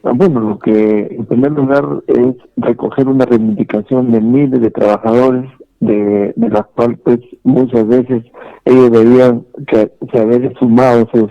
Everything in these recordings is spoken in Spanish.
Bueno, lo que en primer lugar es recoger una reivindicación de miles de trabajadores de las cuales pues muchas veces ellos debían que haber sumado sus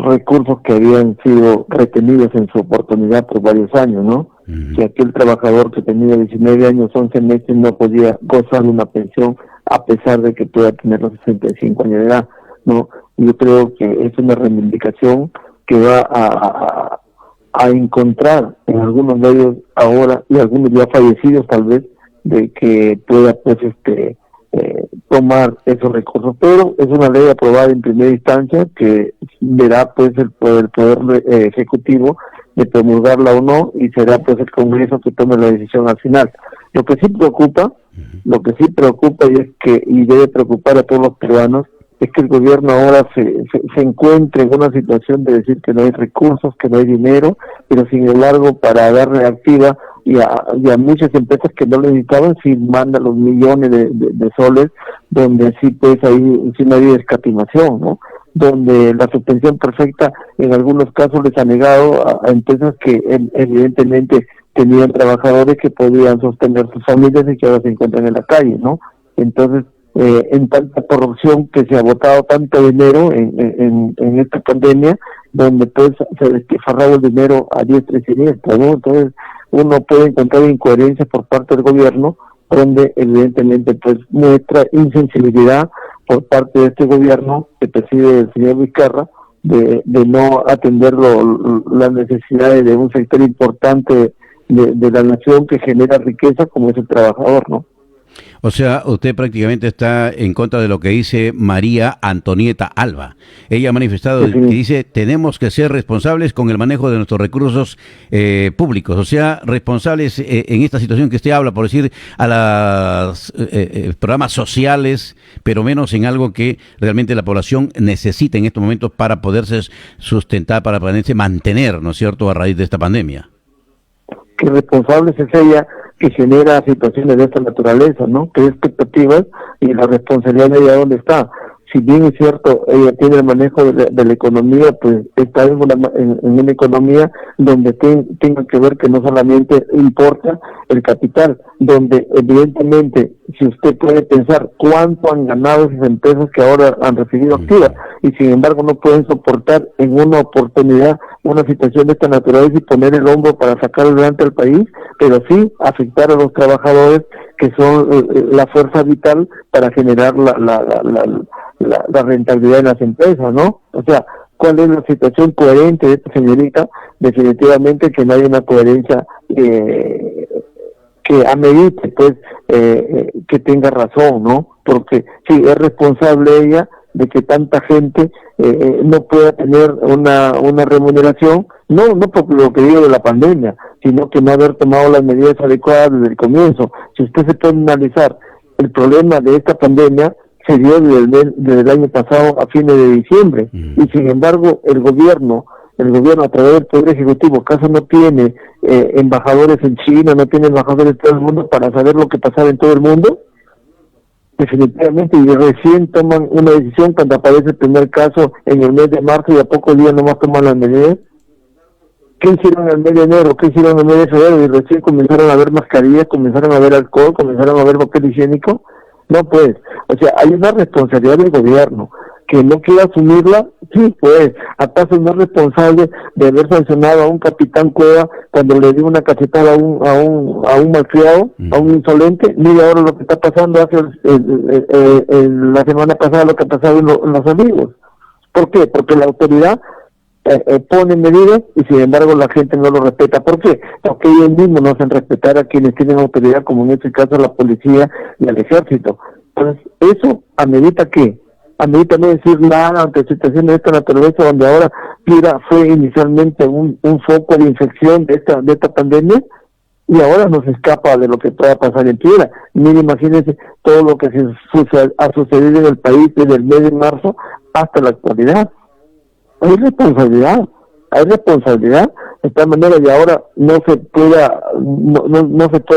recursos que habían sido retenidos en su oportunidad por varios años, ¿no? Que aquel trabajador que tenía 19 años, 11 meses, no podía gozar de una pensión a pesar de que pueda tener los 65 años de edad, ¿no? Yo creo que es una reivindicación que va a encontrar en algunos de ellos ahora, y algunos ya fallecidos tal vez, de que pueda pues tomar esos recursos, pero es una ley aprobada en primera instancia que verá pues el poder ejecutivo de promulgarla o no, y será pues el Congreso que tome la decisión al final. Lo que sí preocupa y es que, y debe preocupar a todos los peruanos, es que el gobierno ahora se encuentre en una situación de decir que no hay recursos, que no hay dinero, pero sin embargo para dar reactiva y a muchas empresas que no lo necesitaban, sí manda los millones de soles, donde sí pues ahí sí no hay escatimación, ¿no? Donde la suspensión perfecta en algunos casos les ha negado a empresas que evidentemente tenían trabajadores que podían sostener sus familias y que ahora se encuentran en la calle, ¿no? Entonces, en tanta corrupción que se ha botado tanto dinero en esta pandemia, donde pues se despilfarraba el dinero a diestra y siniestra, ¿no? Entonces uno puede encontrar incoherencias por parte del gobierno, donde evidentemente pues muestra insensibilidad por parte de este gobierno que preside el señor Vizcarra, de no atender las necesidades de un sector importante de la nación que genera riqueza como es el trabajador, ¿no? O sea, usted prácticamente está en contra de lo que dice María Antonieta Alba. Ella ha manifestado Sí. que dice, tenemos que ser responsables con el manejo de nuestros recursos públicos. O sea, responsables en esta situación que usted habla, por decir, a los programas sociales, pero menos en algo que realmente la población necesita en estos momentos para poderse sustentar, para poderse mantener, ¿no es cierto?, a raíz de esta pandemia. Que responsables es ella que genera situaciones de esta naturaleza, ¿no? Que expectativas y la responsabilidad de ella dónde está. Si bien es cierto, ella tiene el manejo de la economía, pues está en una economía donde tenga que ver que no solamente importa el capital, donde evidentemente, si usted puede pensar cuánto han ganado esas empresas que ahora han recibido activas, y sin embargo no pueden soportar en una oportunidad una situación de esta naturaleza y poner el hombro para sacar adelante al país, pero sí afectar a los trabajadores que son la fuerza vital para generar la rentabilidad de las empresas, ¿no? O sea, ¿cuál es la situación coherente de esta señorita? Definitivamente que no hay una coherencia que amerite, pues, que tenga razón, ¿no? Porque sí, es responsable ella de que tanta gente no pueda tener una remuneración, no por lo que digo de la pandemia, sino que no haber tomado las medidas adecuadas desde el comienzo. Si usted se puede analizar, el problema de esta pandemia se dio desde el año pasado a fines de diciembre, y sin embargo el gobierno a través del Poder Ejecutivo, ¿acaso no tiene embajadores en China, no tiene embajadores en todo el mundo para saber lo que pasaba en todo el mundo? Definitivamente, y recién toman una decisión cuando aparece el primer caso en el mes de marzo y a pocos días nomás toman las medidas. ¿Qué hicieron en el mes de enero? ¿Qué hicieron en el mes de febrero? Y recién comenzaron a ver mascarillas, comenzaron a ver alcohol, comenzaron a ver papel higiénico. No, pues, o sea, hay una responsabilidad del gobierno que no quiere asumirla. Sí, pues, ¿acaso no es responsable de haber sancionado a un capitán Cueva cuando le dio una cachetada a un malcriado, a un insolente? Mira ahora lo que está pasando la semana pasada, lo que ha pasado en los amigos. ¿Por qué? Porque la autoridad pone medidas y sin embargo la gente no lo respeta. ¿Por qué? Porque ellos mismos no hacen respetar a quienes tienen autoridad, como en este caso la policía y el ejército. Entonces, eso amerita ¿qué? Amerita no decir nada ante situaciones de esta naturaleza, donde ahora Piura fue inicialmente un foco de infección de esta pandemia, y ahora nos escapa de lo que pueda pasar en Piura. Mire, imagínense todo lo que ha sucedido en el país desde el mes de marzo hasta la actualidad. Hay responsabilidad de tal manera, y ahora no se puede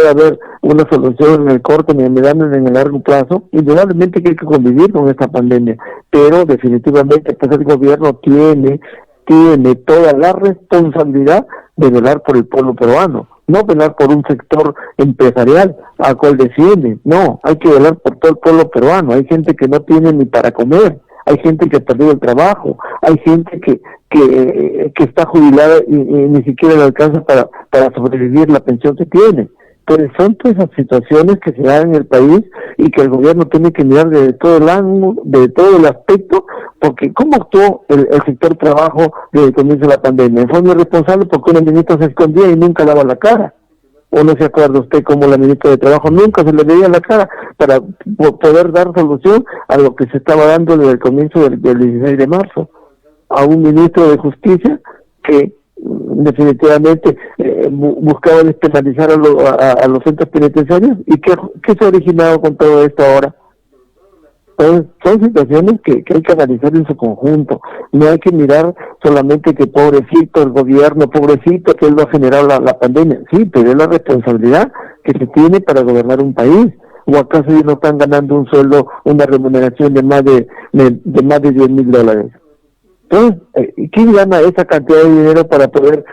haber una solución en el corto, ni en el mediano, ni en el largo plazo. Indudablemente que hay que convivir con esta pandemia, pero definitivamente pues el gobierno tiene tiene toda la responsabilidad de velar por el pueblo peruano, no velar por un sector empresarial al cual defiende, no, hay que velar por todo el pueblo peruano. Hay gente que no tiene ni para comer, hay gente que ha perdido el trabajo, hay gente que está jubilada y ni siquiera le alcanza para sobrevivir la pensión que tiene. Pero son todas esas situaciones que se dan en el país y que el gobierno tiene que mirar de todo el ángulo, de todo el aspecto, porque ¿cómo actuó el sector trabajo desde el comienzo de la pandemia? Fue muy responsable porque una ministra se escondía y nunca daba la cara. ¿O no se acuerda usted cómo la ministra de Trabajo nunca se le veía la cara para poder dar solución a lo que se estaba dando desde el comienzo del 16 de marzo? A un ministro de Justicia que definitivamente buscaba despenalizar a los centros penitenciarios. ¿Y qué se ha originado con todo esto ahora? Entonces, son situaciones que hay que analizar en su conjunto. No hay que mirar solamente que pobrecito el gobierno, pobrecito que él va a generar la pandemia. Sí, pero es la responsabilidad que se tiene para gobernar un país. ¿O acaso ellos no están ganando un sueldo, una remuneración de más de $10,000? Entonces, ¿quién gana esa cantidad de dinero para poder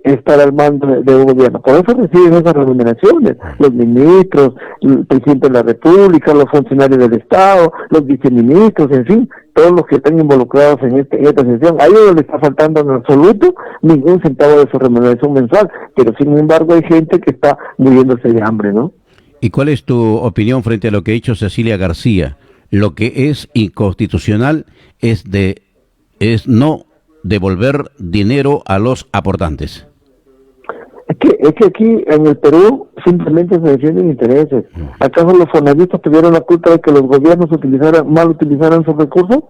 estar al mando de un gobierno? Por eso reciben esas remuneraciones, los ministros, el presidente de la República, los funcionarios del Estado, los viceministros, en fin, todos los que están involucrados en esta sesión. A ellos no les está faltando en absoluto ningún centavo de su remuneración mensual, pero sin embargo hay gente que está muriéndose de hambre, ¿no? ¿Y cuál es tu opinión frente a lo que ha dicho Cecilia García? Lo que es inconstitucional es no devolver dinero a los aportantes. Es que aquí en el Perú simplemente se defienden intereses. ¿Acaso los fonavistas tuvieron la culpa de que los gobiernos mal utilizaran sus recursos?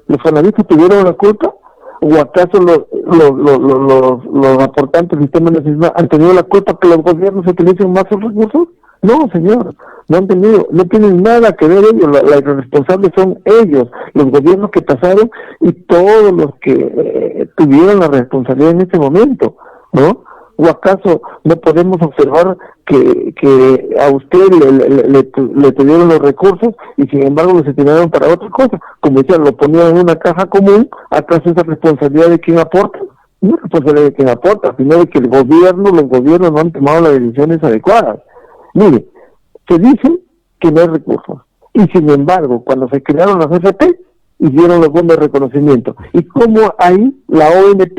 ¿Los fonavistas tuvieron la culpa? ¿O acaso los aportantes del sistema nacional han tenido la culpa que los gobiernos utilicen más sus recursos? No, señor, no tienen nada que ver ellos, los responsables son ellos, los gobiernos que pasaron y todos los que tuvieron la responsabilidad en este momento, ¿no? ¿O acaso no podemos observar que a usted le tuvieron los recursos y sin embargo los destinaron para otra cosa? Como decía, lo ponían en una caja común. ¿Acaso esa responsabilidad de quién aporta? No es responsabilidad de quién aporta, sino de que los gobiernos no han tomado las decisiones adecuadas. Mire, se dice que no hay recursos, y sin embargo, cuando se crearon las FP, hicieron los bonos de reconocimiento, y como ahí la ONP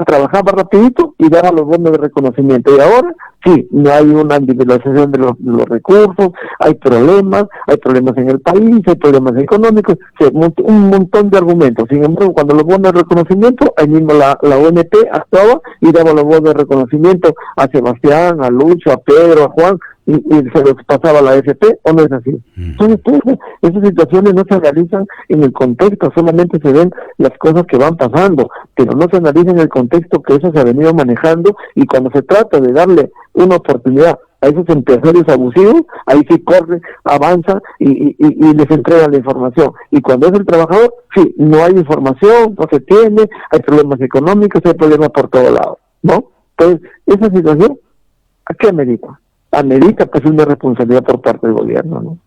trabajaba rapidito y daba los bonos de reconocimiento, y ahora sí, no hay una individualización de los recursos, hay problemas en el país, hay problemas económicos, un montón de argumentos. Sin embargo, cuando los bonos de reconocimiento, ahí mismo la ONP actuaba y daba los bonos de reconocimiento a Sebastián, a Lucho, a Pedro, a Juan, y se los pasaba a la FP, ¿o no es así? Entonces, esas situaciones no se analizan en el contexto, solamente se ven las cosas que van pasando, pero no se analiza en el contexto que eso se ha venido manejando, y cuando se trata de darle una oportunidad a esos empresarios abusivos, ahí sí corre, avanza y les entrega la información. Y cuando es el trabajador, sí, no hay información, no se tiene, hay problemas económicos, hay problemas por todos lados, ¿no? Entonces, esa situación, ¿a qué amerita? Amerita pues una responsabilidad por parte del gobierno, ¿no?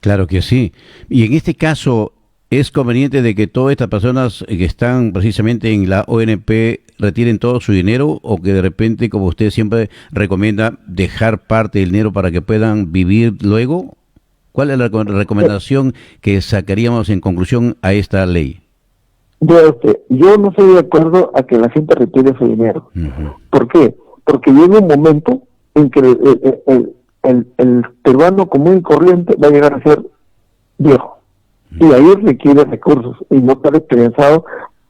Claro que sí. Y en este caso, ¿es conveniente de que todas estas personas que están precisamente en la ONP retiren todo su dinero, o que de repente, como usted siempre recomienda, dejar parte del dinero para que puedan vivir luego? ¿Cuál es la recomendación que sacaríamos en conclusión a esta ley? Yo no estoy de acuerdo a que la gente retire su dinero. ¿Por qué? Porque llega un momento en que el peruano común y corriente va a llegar a ser viejo, y ahí requiere recursos y no está experienciado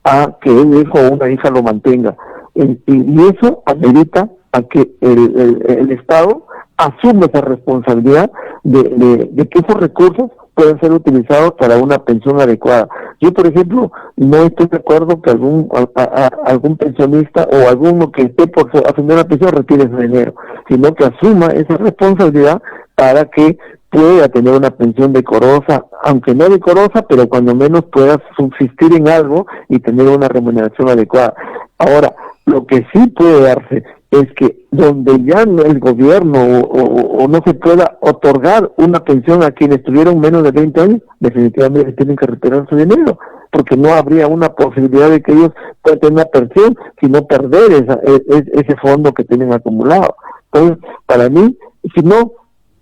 a que un hijo o una hija lo mantenga, y eso amerita a que el Estado asuma esa responsabilidad de que esos recursos puedan ser utilizados para una pensión adecuada. Yo, por ejemplo, no estoy de acuerdo que algún pensionista o alguno que esté por asumir una pensión retire su dinero, sino que asuma esa responsabilidad para que pueda tener una pensión decorosa, aunque no decorosa, pero cuando menos pueda subsistir en algo y tener una remuneración adecuada. Ahora, lo que sí puede darse, es que donde ya no el gobierno o no se pueda otorgar una pensión a quienes tuvieron menos de 20 años, definitivamente tienen que retirar su dinero, porque no habría una posibilidad de que ellos puedan tener una pensión, sino perder ese fondo que tienen acumulado. Entonces, para mí, si no,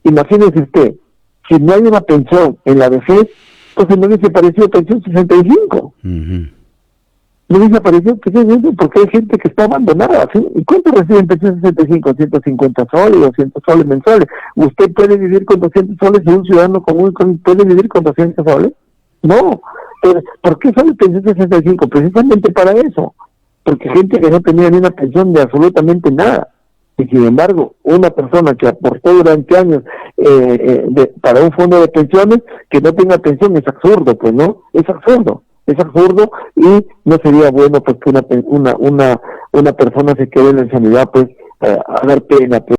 imagínese usted, si no hay una pensión en la vejez, entonces no hubiese aparecido pensión 65. No hubiese aparecido pensión 65 porque hay gente que está abandonada, ¿sí? ¿Y cuánto reciben pensión 65? 150 soles, 200 soles mensuales. ¿Usted puede vivir con 200 soles y un ciudadano común puede vivir con 200 soles? No. Pero, ¿por qué sale pensión 65? Precisamente para eso. Porque gente que no tenía ni una pensión de absolutamente nada. Y sin embargo, una persona que aportó durante años para un fondo de pensiones, que no tenga pensión, es absurdo, pues, ¿no? Es absurdo y no sería bueno pues que una persona se quede en la sanidad, pues, a dar pena, pues.